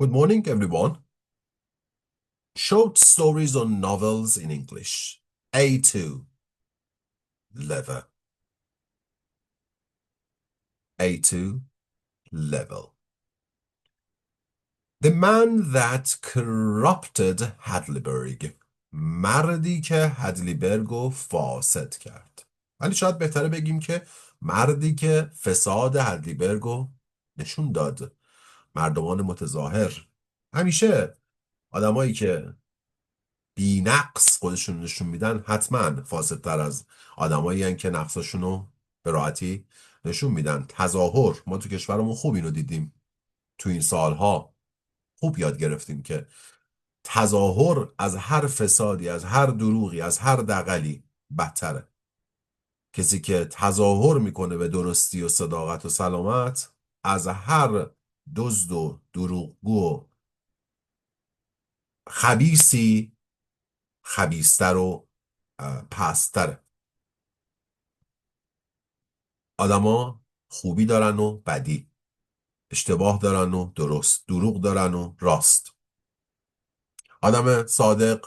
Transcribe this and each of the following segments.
Good morning, everyone. Short stories or novels in English. A2 level. A2 level. The Man That Corrupted Hadleyburg. مردی که هدلبرگو فاسد کرد. ولی شاید بهتره بگیم که مردی که فساد هدلبرگو نشون داد. مردمان متظاهر. همیشه آدمایی که بی نقص خودشون نشون میدن حتما فاسدتر از آدمایی هن که نقصشون رو به راحتی نشون میدن. تظاهر، ما تو کشورمون خوب اینو دیدیم، تو این سالها خوب یاد گرفتیم که تظاهر از هر فسادی، از هر دروغی، از هر دغلی بدتره. کسی که تظاهر میکنه به درستی و صداقت و سلامت از هر دزد و دروغگو و خبیثی خبیثتر و پستره. آدما خوبی دارن و بدی، اشتباه دارن و درست، دروغ دارن و راست. آدم صادق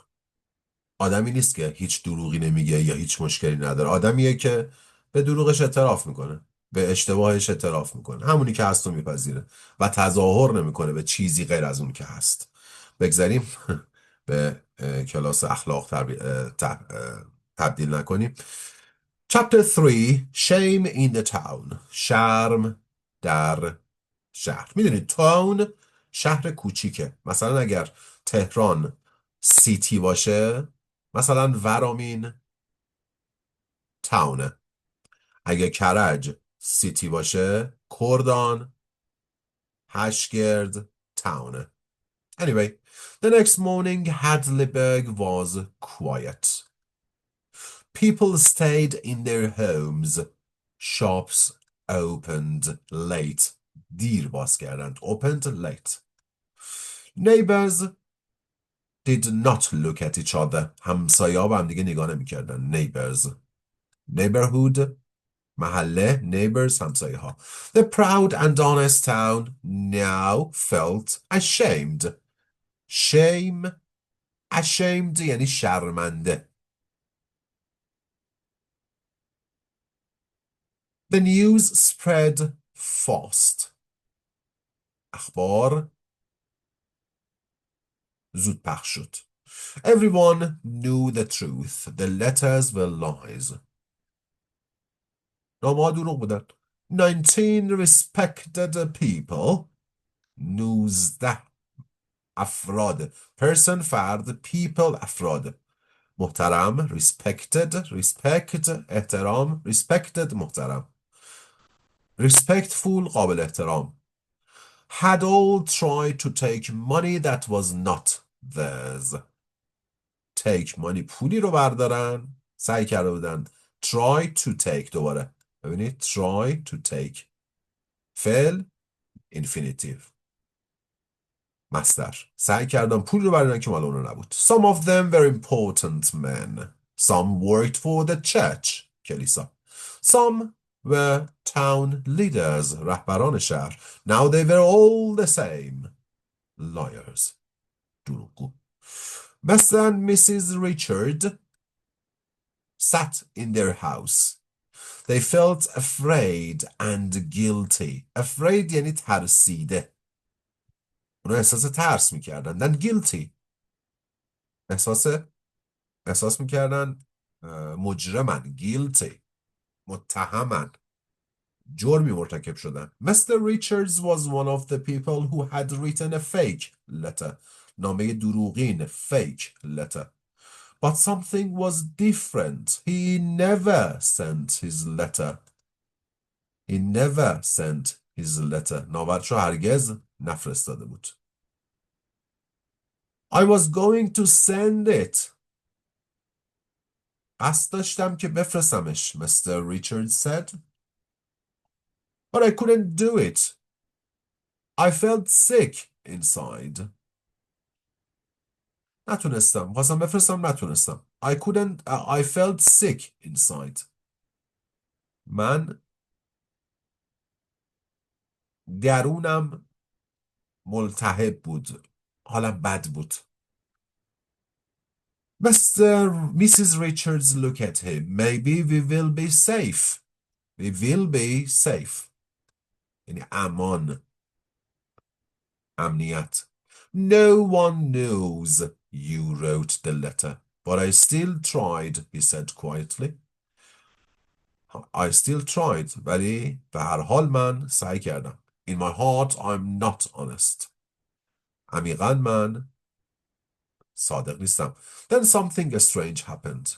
آدمی نیست که هیچ دروغی نمیگه یا هیچ مشکلی نداره. آدمیه که به دروغش اعتراف میکنه، به اشتباهش اعتراف میکنه، همونی که هست رو میپذیره و تظاهر نمیکنه به چیزی غیر از اون که هست. بگذاریم به کلاس اخلاق تبدیل نکنیم. Chapter 3 Shame in the Town. شرم در شهر. میدونید تاون شهر کوچیکه. مثلا اگر تهران سیتی باشه، مثلا ورامین تاونه. اگر کرج سیتی باشه، کردان هشگرد تاونه. Anyway, the next morning Hadleyburg was quiet. People stayed in their homes. Shops opened late. دیر باز کردند. Opened late. Neighbors did not look at each other. همسایه‌ها به هم دیگه نگاه نمی‌کردن. Neighbors. Neighborhood محله. Neighbors همسایه‌ها. The proud and honest town now felt ashamed. Shame. Ashamed یعنی شرمنده. The news spread fast. اخبار زود پخش شد. Everyone knew the truth. The letters were lies. نامه‌ها دروغ بودن. 19 respected people. 19 افراد. person فرد. people افراد. محترم respected. respect احترام. respected محترم. respectful قابل احترام. had all tried to take money that was not theirs. take money پولی رو بردارن. سعی کرده بودن. try to take دوباره. ببینید try to take. فعل infinitive. مصدر. سعی کردن پولی رو بردارن که مال اون نبود. Some of them were important men. Some worked for the church. کلیسا. Some were town leaders. رهبران شهر. Now they were all the same. Liars. دروغگو. Mr. and Mrs. Richard sat in their house. They felt afraid and guilty. Afraid یعنی ترسیده. اونا احساس ترس میکردن. Then guilty. احساس میکردن مجرمن. Guilty. متهمن. جرمی مرتکب شدن. Mr. Richards was one of the people who had written a fake letter. نامه دروغین. Fake letter. But something was different. He never sent his letter. He never sent his letter. نامش رو هرگز نفرستاده بود. I was going to send it. قصد داشتم که بفرستمش. Mr. Richards said. But I couldn't do it. I felt sick inside. نتونستم. خواستم بفرستم نتونستم. I felt sick inside. من درونم ملتهب بود. حالم بد بود. Mrs. Richards look at him. Maybe we will be safe. We will be safe. یعنی امان. امنیت. No one knows you wrote the letter. But I still tried, he said quietly. I still tried. ولی به هر حال من سعی کردم. In my heart, I'm not honest. عمیقاً من صادق نیستم. Then something strange happened.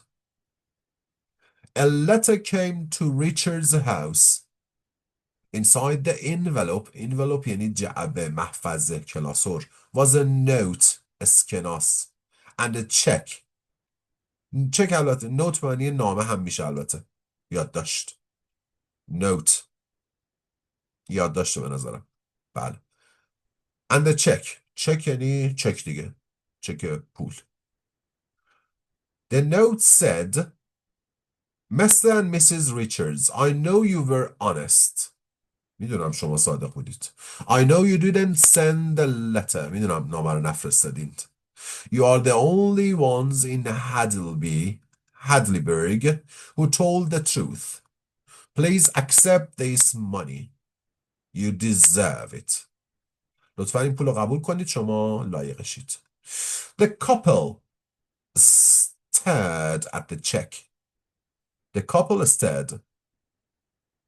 A letter came to Richard's house. Inside the envelope یعنی جعبه، محفظه، کلاسور was a note، اسکناس and a check. چک البته نوت معنی نامه هم میشه البته. یادداشت. نوت یادداشت به نظرم. بله. and a check. چک یعنی چک دیگه. چک پول. The note said, Mr. and Mrs. Richards, I know you were honest. میدونم شما صادق بودید. I know you didn't send the letter. میدونم نامه رو نفرستادید. You are the only ones in Hadleyburg who told the truth. Please accept this money. You deserve it. لطفا این پول رو قبول کنید. شما لایقشید. The couple stared at the check. The couple stared.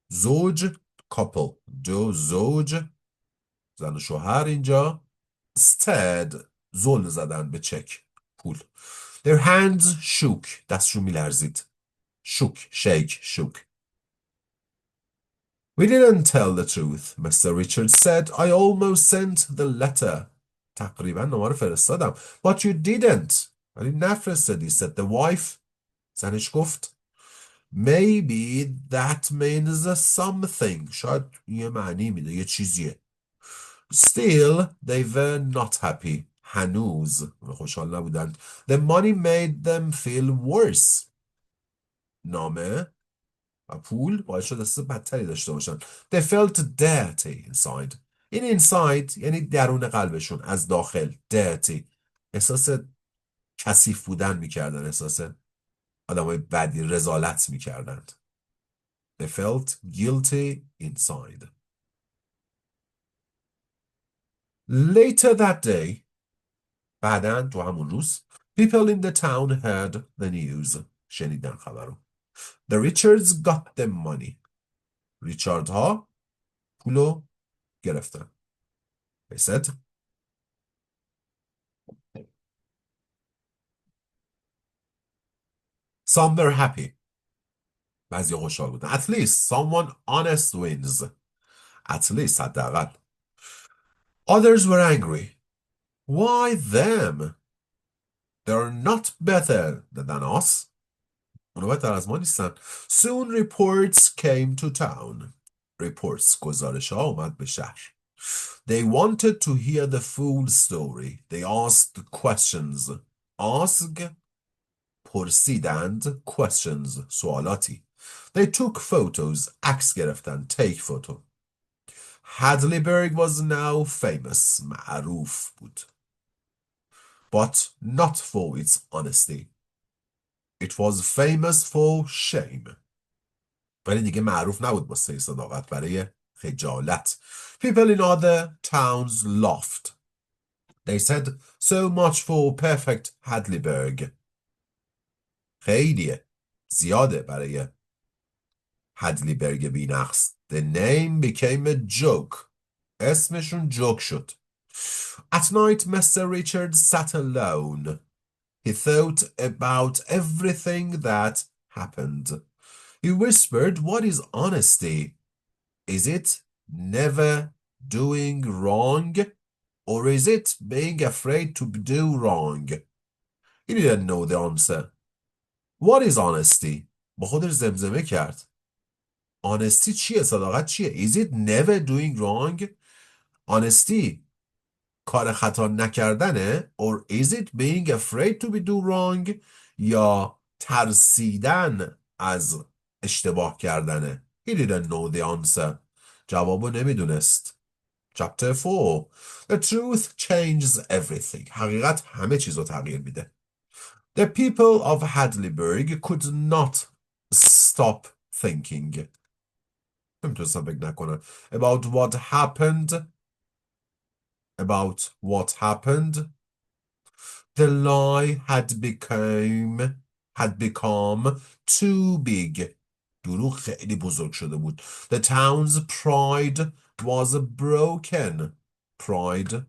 زوج couple زوج زن و شوهر اینجا stared زل زدن به چک پول. Their hands shook. دستشون میلرزید. shook. We didn't tell the truth, Mr. Richards said. I almost sent the letter. تقریبا نامه رو فرستادم. But you didn't. ولی نفرستادی, said the wife. زنش گفت Maybe that means something. شاید یه معنی میده. یه چیزیه. Still, they were not happy. هنوز خوشحال نبودند. The money made them feel worse. نامه و پول باعث شد احساس بدتری داشته باشن. They felt dirty inside. این inside یعنی درون قلبشون. از داخل. Dirty. احساس کثیف بودن میکردن. احساس آدمای بدی رذالت میکردند. They felt guilty inside. Later that day, بعداً تو همون روز, people in the town heard the news. شنیدن خبر رو. The Richards got the money. ریچارد ها پولو گرفتن. They said, some were happy. بعضی خوشحال بودن. At least someone honest wins. At least حداقل. Others were angry. Why them? They're not better than us. اونا بهتر از ما نیستن. Soon reports came to town. Reports گزارش ها اومد به شهر. They wanted to hear the full story. They asked questions. Ask پرسیدند. Questions سوالاتی. They took photos. عکس گرفتن. Take photo. Hadleyburg was now famous. معروف بود. But not for its honesty. It was famous for shame. ولی دیگه معروف نبود واسه صداقت. برای خجالت. People in other towns laughed. They said, so much for perfect Hadleyburg. خیلیه. زیاده برای هدلیبرگ بی‌نقص. The name became a joke. اسمشون جوک شد. At night, Mr. Richards sat alone. He thought about everything that happened. He whispered, what is honesty? Is it never doing wrong? Or is it being afraid to do wrong? He didn't know the answer. What is honesty? با خودش زمزمه کرد. Honesty چیه؟ صداقت چیه؟ Is it never doing wrong? Honesty کار خطا نکردنه. Or is it being afraid to be do wrong? یا ترسیدن از اشتباه کردنه. He didn't know the answer. جوابو نمیدونست. Chapter 4. The truth changes everything. حقیقت همه چیز رو تغییر میده. The people of Hadleyburg could not stop thinking. نمیتونستم فکر نکنم. About what happened. About what happened. The lie had become too big. دروغ خیلی بزرگ شده بود. The town's pride was broken. Pride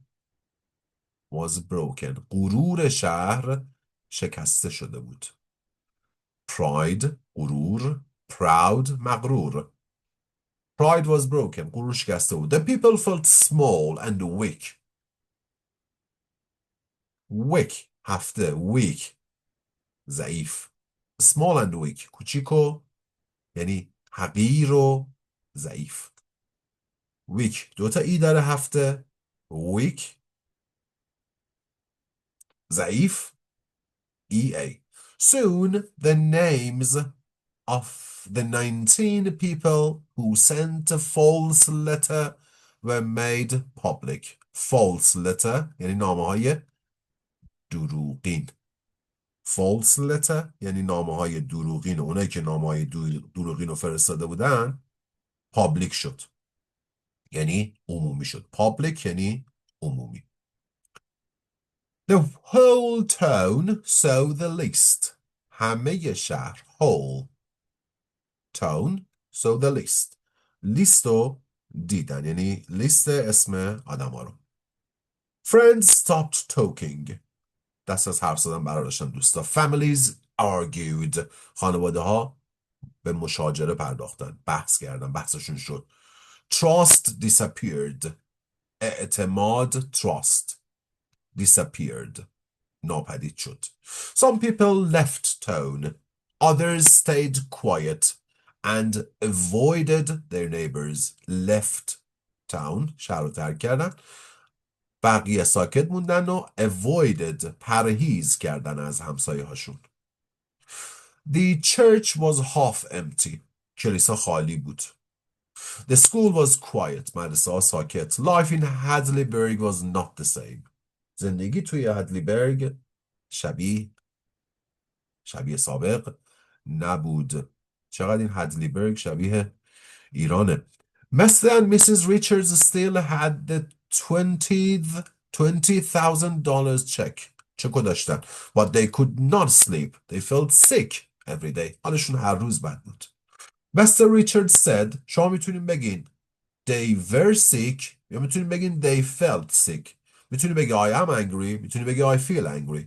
was broken. غرور شهر شکسته شده بود. Pride غرور. Proud مغرور. Pride was broken. غرور شکسته بود. The people felt small and weak. Weak هفته. Weak ضعیف. Small and weak کوچیک و یعنی حقیر و ضعیف. weak دوتا ای داره هفته. weak ضعیف ea. Soon the names of the 19 people who sent a false letter were made public. False letter یعنی نامه‌های دروغین. false letter یعنی نامه‌های دروغین. اونایی که نامه‌های دروغین رو فرستاده بودن public شد یعنی عمومی شد. public یعنی عمومی. The whole town saw the list. همه شهر. whole town saw the list. لیست رو دیدن یعنی لیست اسم آدم ها رو. Friends stopped talking. دست از حرف زدن براداشتن دوستا. Families argued. خانواده ها به مشاجره پرداختن. بحث کردن. بحثشون شد. Trust disappeared. اعتماد trust disappeared. ناپدید شد. Some people left town. Others stayed quiet and avoided their neighbors. Left town. شهر رو ترک کردن. بقیه ساکت موندن و avoided پرهیز کردن از همسایه هاشون. The church was half empty. کلیسا خالی بود. The school was quiet. مدرسه ها ساکت. Life in Hadleyburg was not the same. زندگی توی هدلیبرگ شبیه سابق نبود. چقدر این هدلیبرگ شبیه ایرانه. Mr. and Mrs. Richards still had the $20,000 check. چکو داشتن. But they could not sleep. They felt sick every day. حالشون هر روز بد بود. Mr. Richards said شما میتونین بگین they were sick یا میتونین بگین they felt sick. میتونی بگی I am angry. میتونی بگی I feel angry.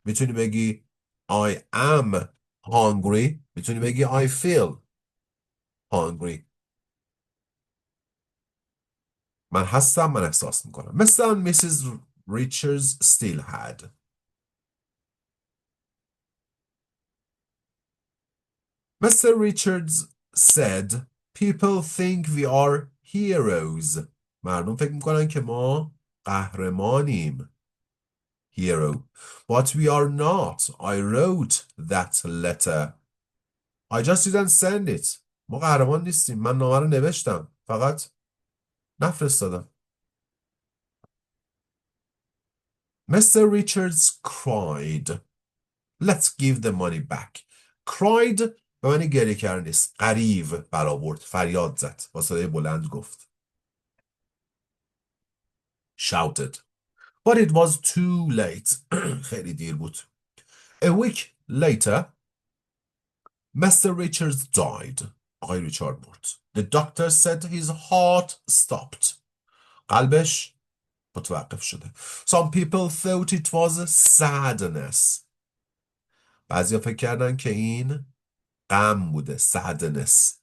میتونی بگی I am hungry. میتونی بگی I feel hungry. من هستم. من احساس میکنم. Mr. and Mrs. Richards still had. Mr. Richards said people think we are heroes. مردم فکر میکنن که ما قهرمانیم. Hero. But we are not. I wrote that letter. I just didn't send it. ما قهرمان نیستیم. من نامه رو نوشتم. فقط نفرستادم. Mr. Richards cried. Let's give the money back. Cried به معنی گریه کردن نیست. غریو برآورد. فریاد زد. با صدای بلند گفت. Shouted. But it was too late. خیلی دیر بود. A week later, Mr. Richards died. آقای ریچارد مرد. The doctor said his heart stopped. قلبش متوقف شده. Some people thought it was sadness. بعضیا فکر کردن که این غم بوده. Sadness.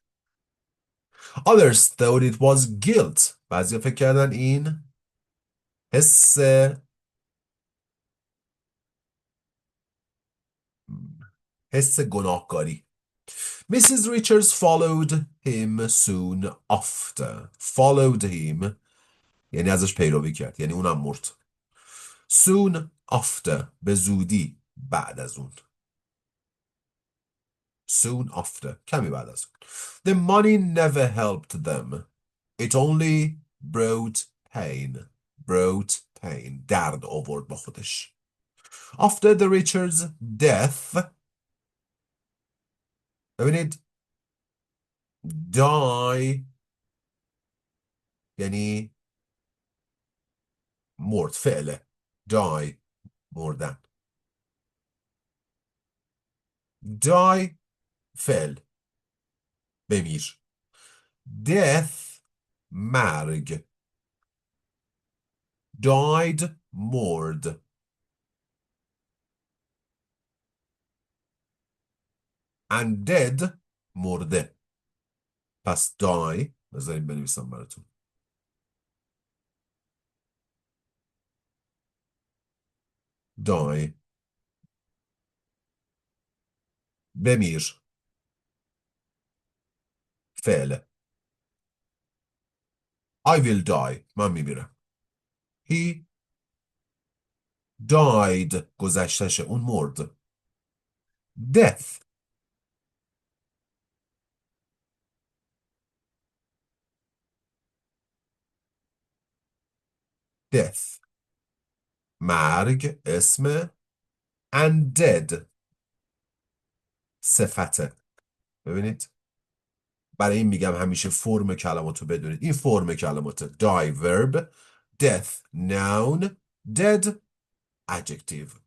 Others thought it was guilt. بعضیا فکر کردن این حس گناهکاری. Mrs. Richards followed him soon after. Followed him یعنی ازش پیروی کرد. یعنی اونم مرد. Soon after به زودی بعد از اون. Soon after کمی بعد از اون. The money never helped them. It only brought pain. brought pain. درد آورد با خودش. After the Richard's death. ببینید die یعنی مرد، فعله. die مردن. die فعل بمیر. death مرگ. died مرد. and dead مرده. پس die بذاریم بنویسم براتون. die بمیر فعل. I will die من میمیرم. he died گذشتشه، اون مرد. death death مرگ اسم. and dead صفته. ببینید برای این میگم همیشه فرم کلماتو بدونید. این فرم کلمات die verb, death noun, dead adjective.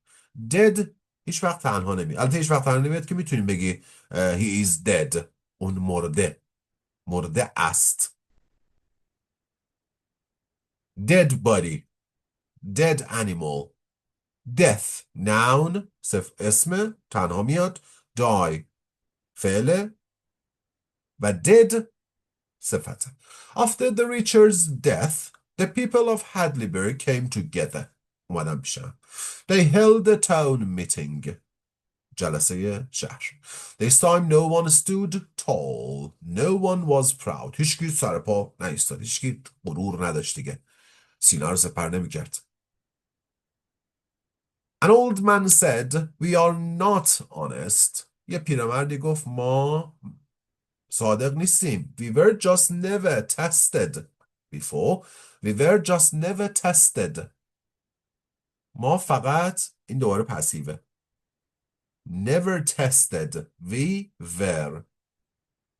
dead هیچ وقت تنها نمیاد. البته هیچ وقت تنها نمیاد که میتونیم بگی he is dead. اون مرده است. dead body, dead animal. death noun اسم تنها میاد. die فعل و dead صفت. After the Richard's death, the people of Hadleyburg came together. اومدن پیشم. They held a town meeting. جلسه شهر. This time no one stood tall. No one was proud. هیچکی سر پا نایستاد. هیچکی غرور نداشت دیگه. سینه رو سپر نمی‌کرد. An old man said, we are not honest. یه پیرمردی گفت ما صادق نیستیم. We were just never tested before. We were just never tested. ما فقط این دوباره پسیوه. Never tested. We were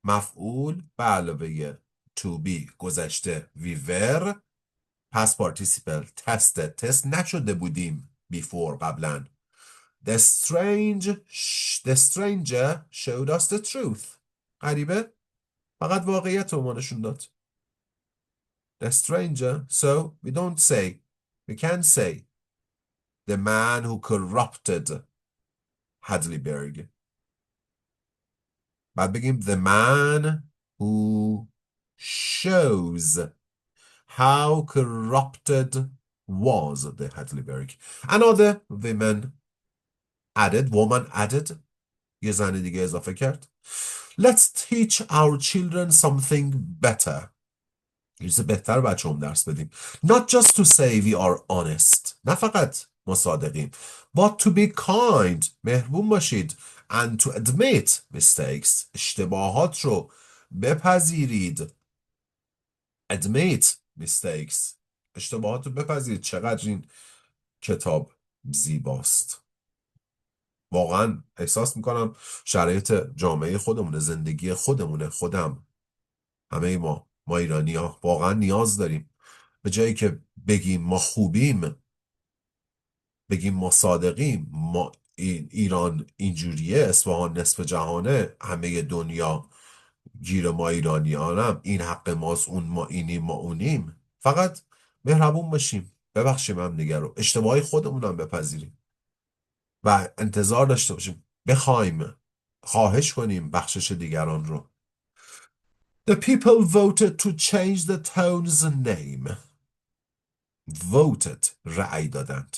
مفعول به علاوه to be گذشته. We were past participle tested. تست نشده بودیم before قبلا. The stranger showed us the truth. غریبه فقط واقعیت رو ما نشون داد. The stranger, so we don't say, we can say the man who corrupted Hadleyburg. بعد بگیم the man who shows how corrupted was the Hadleyburg. Another woman added, یه زن دیگه اضافه کرد. Let's teach our children something better. یه چیز بهتر بچه هم درس بدیم. Not just to say we are honest. نه فقط ما صادقیم. But to be kind. مهربون باشید. And to admit mistakes. اشتباهات رو بپذیرید. Admit mistakes. اشتباهات رو بپذیرید. چقدر این کتاب زیباست. واقعا احساس میکنم شرایط جامعه خودمونه، زندگی خودمونه، خودم، همه ما ایرانی ها واقعا نیاز داریم به جایی که بگیم ما خوبیم، بگیم ما صادقیم، ما ایران اینجوریه، اصفهان نصف جهانه، همه دنیا گیر ما ایرانیانم، این حق ماست، اون ما اینیم، ما اونیم. فقط مهربون باشیم، ببخشیم هم دیگر رو، اشتباهی خودمون هم بپذیریم و انتظار داشته باشیم، بخوایم، خواهش کنیم بخشش دیگران رو. The people voted to change the town's name. Voted رأی دادند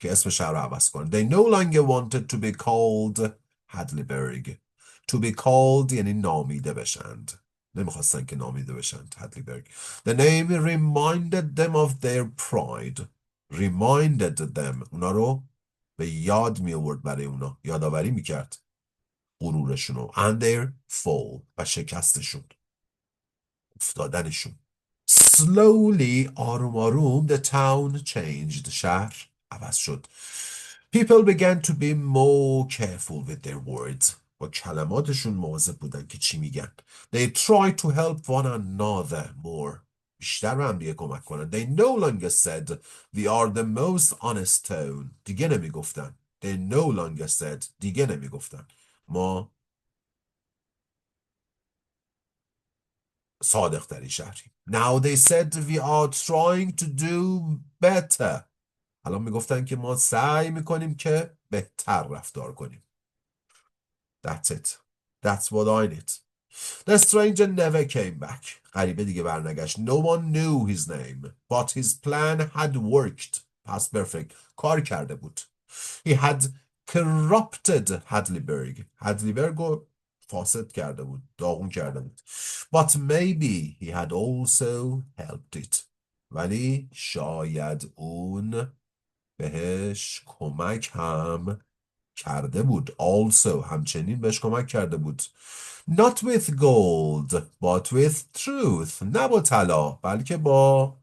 که اسم شهر رو عوض کنند. They no longer wanted to be called Hadleyburg. To be called یعنی نامیده بشند. نمیخواستن که نامیده بشند Hadleyburg. The name reminded them of their pride. Reminded them. اونا رو به یاد می آورد، برای اونا یادآوری میکرد غرورشون رو. And their fall و شکستشون، افتادنشون. Slowly آروم آروم the town changed. شهر عوض شد. People began to be more careful with their words. با کلماتشون مواظب بودن که چی میگن. They tried to help one another more. بیشتر به هم دیگه کمک کنن. They no longer said we are the most honest town. دیگه نمیگفتن. They no longer said دیگه نمیگفتن ما صادق ترین شهریم. Now they said we are trying to do better. الان میگفتن که ما سعی میکنیم که بهتر رفتار کنیم. That's it. That's what I need. The stranger never came back. غریبه دیگه برنگشت. No one knew his name. But his plan had worked. Past perfect. کار کرده بود. He had corrupted Hadleyburg. هدلیبرگ رو فاسد کرده بود. داغون کرده بود. But maybe he had also helped it. ولی شاید اون بهش کمک هم کرده بود. Also همچنین بهش کمک کرده بود. Not with gold, but with truth. نه با طلا بلکه با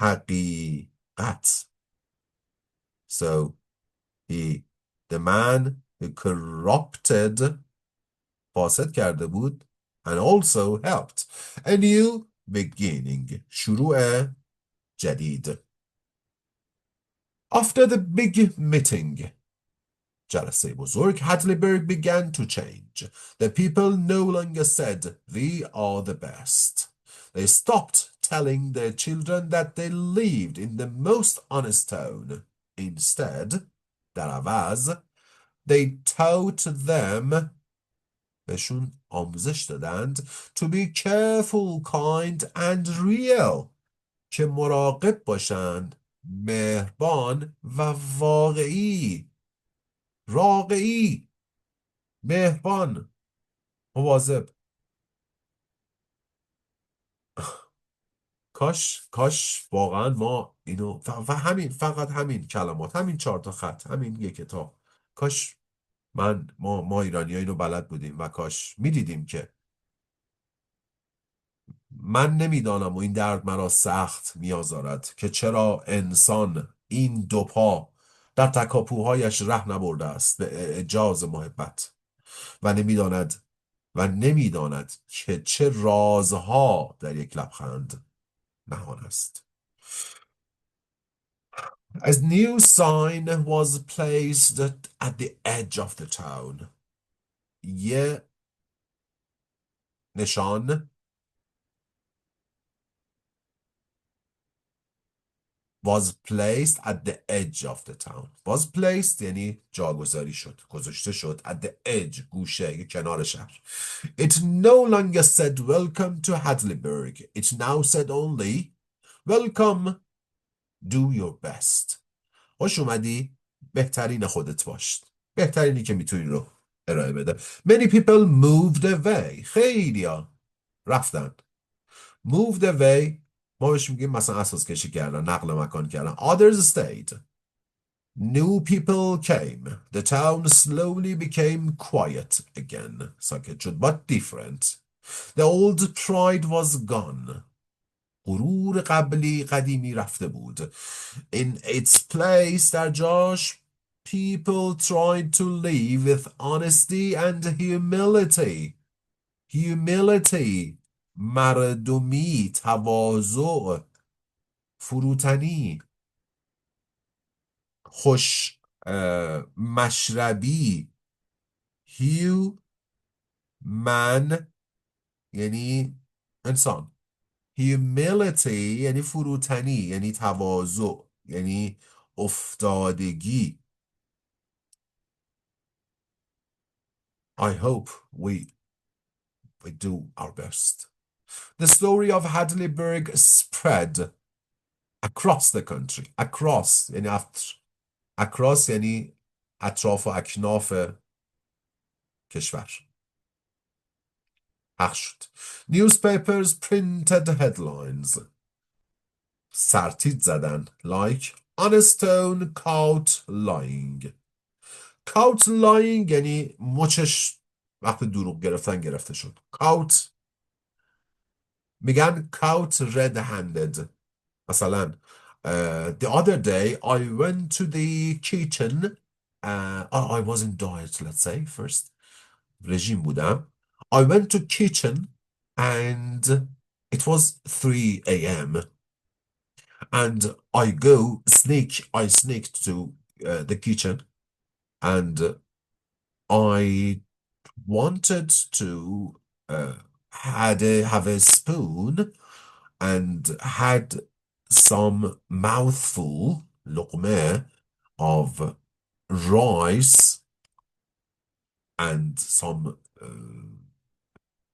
حقیقت. So the man who corrupted فاسد کرده بود and also helped. A new beginning. شروع جدید. After the big meeting, جلسه بزرگ, Hadleyburg began to change. The people no longer said, we are the best. They stopped telling their children that they lived in the most honest town. Instead, در عوض, they taught them, بهشون آموزش دادند, to be careful, kind and real. که مراقب باشند, مهربان و واقعی. راقعی، مهربان، مواظب. کاش واقعا ما اینو و همین فقط همین کلمات، همین 4 تا خط، همین یک کتاب، کاش ما ایرانی‌ها اینو بلد بودیم و کاش میدیدیم که من نمیدانم و این درد مرا سخت میآزارد که چرا انسان این دو پا در تکاپوهایش ره نبرده است به اعجاز محبت و نمیداند که چه رازها در یک لبخند نهان است. A new sign was placed at the edge of the town. یه نشان was placed at the edge of the town. Was placed یعنی جاگذاری شد، گذاشته شد. At the edge گوشه، کنار شهر. It no longer said welcome to Hadleyburg. It now said only welcome, do your best. خوش اومدی، بهترین خودت باش. بهترینی که میتونی رو ارائه بده. Many people moved away. خیلی ها رفتن. Moved away ما بهش میگیم مثلا اساس کشی کردن، نقل مکان کردن. Others stayed. New people came. The town slowly became quiet again. ساکت شد but different. The old pride was gone. غرور قدیمی رفته بود. In its place در جاش people tried to live with honesty and humility. Humility مردمی، تواضع، فروتنی، خوش مشربی. من یعنی انسان. Humility یعنی فروتنی، یعنی تواضع، یعنی افتادگی. I hope we do our best. The story of Hadleyburg spread across the country. Across یعنی across یعنی اطراف و اکناف کشور. پخش شد. Newspapers printed headlines. سرتیتر زدن like honest town caught lying. caught lying یعنی مچش وقتی دروغ گرفتن گرفته شد. caught میگن caught red-handed. مثلا the other day I went to the kitchen. I was in diet, let's say, first. رژیم بودم. I went to kitchen and it was 3 a.m. and I sneaked to the kitchen and I wanted to have a spoon and had some mouthful لقمه of rice and some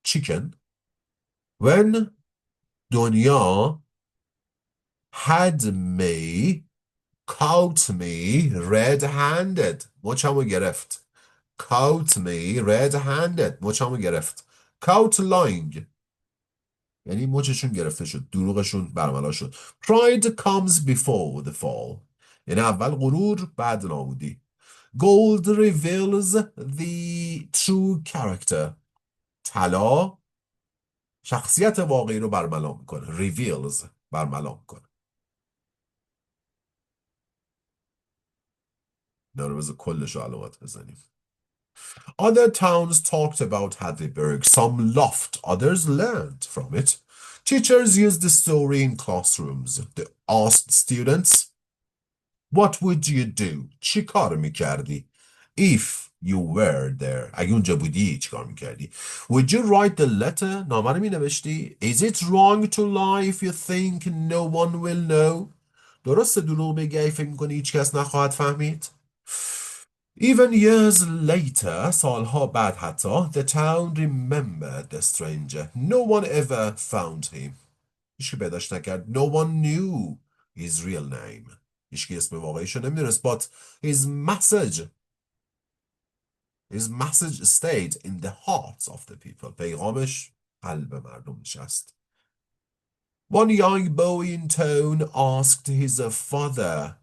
chicken when دنیا caught me red-handed. مچمو گرفت. caught me red-handed. مچمو گرفت. caught lying یعنی مچشون گرفته شد، دروغشون برملا شد. pride comes before the fall یعنی اول غرور بعد نابودی. gold reveals the true character. طلا شخصیت واقعی رو برملا میکنه. reveals برملا میکنه. نه بذار کلش رو علامت بزنیم. Other towns talked about Hadleyburg. Some laughed, others learned from it. Teachers used the story in classrooms. They asked students, what would you do? چی کار میکردی? If you were there. اگه اونجا بودی چی کار میکردی؟ Would you write the letter? نامه رو مینوشتی؟ Is it wrong to lie if you think no one will know? درسته دروغ بگی اگه فکر میکنی هیچ کس نخواهد فهمید؟ Even years later, سالها بعد حتی, the town remembered the stranger. No one ever found him. هیچکی پیداش نکرد. No one knew his real name. هیچکی اسم واقعیشو نمیدونست. But his message stayed in the hearts of the people. پیغامش قلب مردم نشست. One young boy in town asked his father.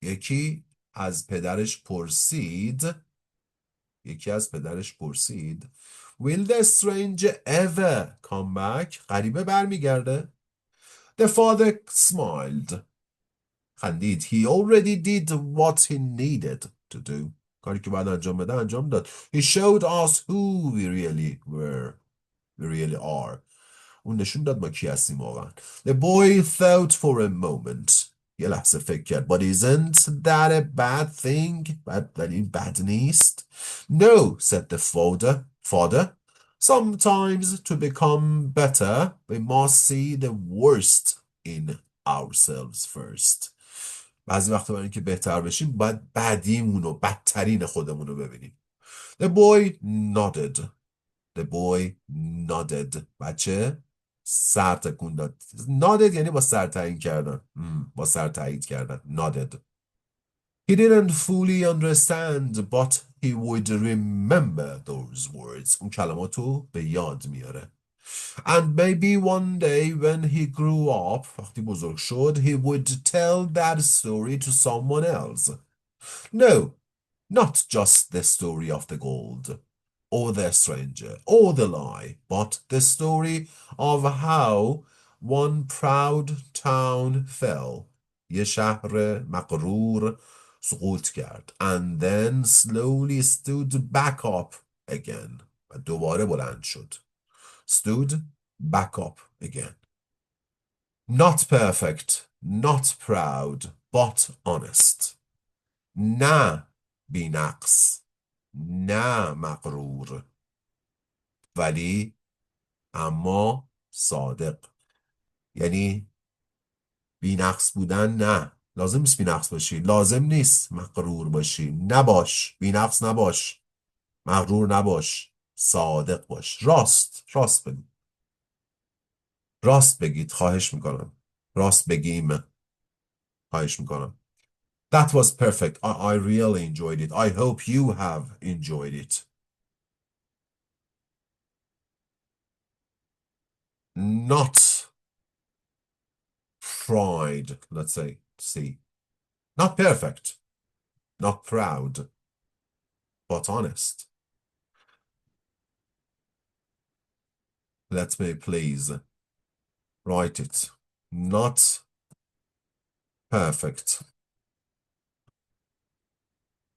یکی از پدرش پرسید Will the stranger ever come back? غریبه برمیگرده؟ The father smiled. خندید. He already did what he needed to do. کاری که باید انجام بده انجام داد. He showed us who we really are. اون نشون داد ما کی هستیم واقعا. The boy thought for a moment. یه لحظه فکر کرد. But isn't that a bad thing? ولی بد نیست. No, said the father. Sometimes to become better, we must see the worst in ourselves first. بعضی وقتا برای اینکه بهتر بشیم باید بدیمون و بدترین خودمون رو ببینیم. The boy nodded. بچه سر تکون داد. nodded یعنی با سر تایید کردن. با سر تایید کردن. nodded. He didn't fully understand but he would remember those words. اون کلماتو به یاد میاره. And maybe one day when he grew up, وقتی بزرگ شد, he would tell that story to someone else. No, not just the story of the gold, or the stranger, or the lie, but the story of how one proud town fell. یه شهر مغرور سقوط کرد. And then slowly stood back up again. و دوباره بلند شد. Stood back up again. Not perfect, not proud, but honest. نه بی‌نقص، نه مغرور، ولی اما صادق. یعنی بی‌نقص بودن نه. لازم نیست بی‌نقص باشی. لازم نیست مغرور باشی. نباش. بی‌نقص نباش. مغرور نباش. صادق باش. راست بگید. راست بگید. خواهش میکنم. راست بگیم. خواهش میکنم. That was perfect. I really enjoyed it. I hope you have enjoyed it. Not pride, let's say. See. Not perfect. Not proud. But honest. Let me please write it. Not perfect.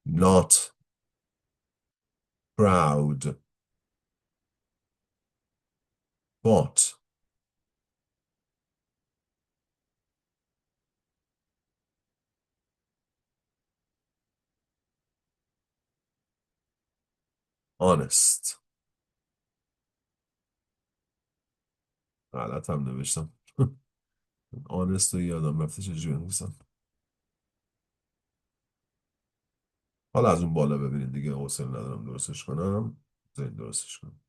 Not proud. But honest. غلط هم نوشتم. honest رو یادم رفته چجوری بنویسم. حالا از اون بالا ببینید دیگه، حوصله ندارم درستش کنم. بذارید درستش کنم،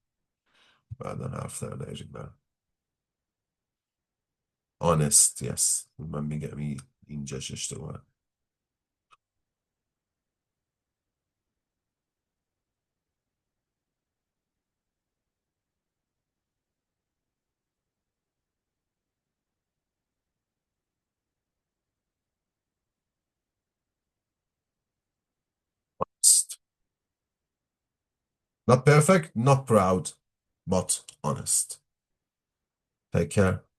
بعدا حرف در نیارید. honest. yes. من میگم اینجاش اشتباهه. honest. Not perfect, not proud, but honest. Take care.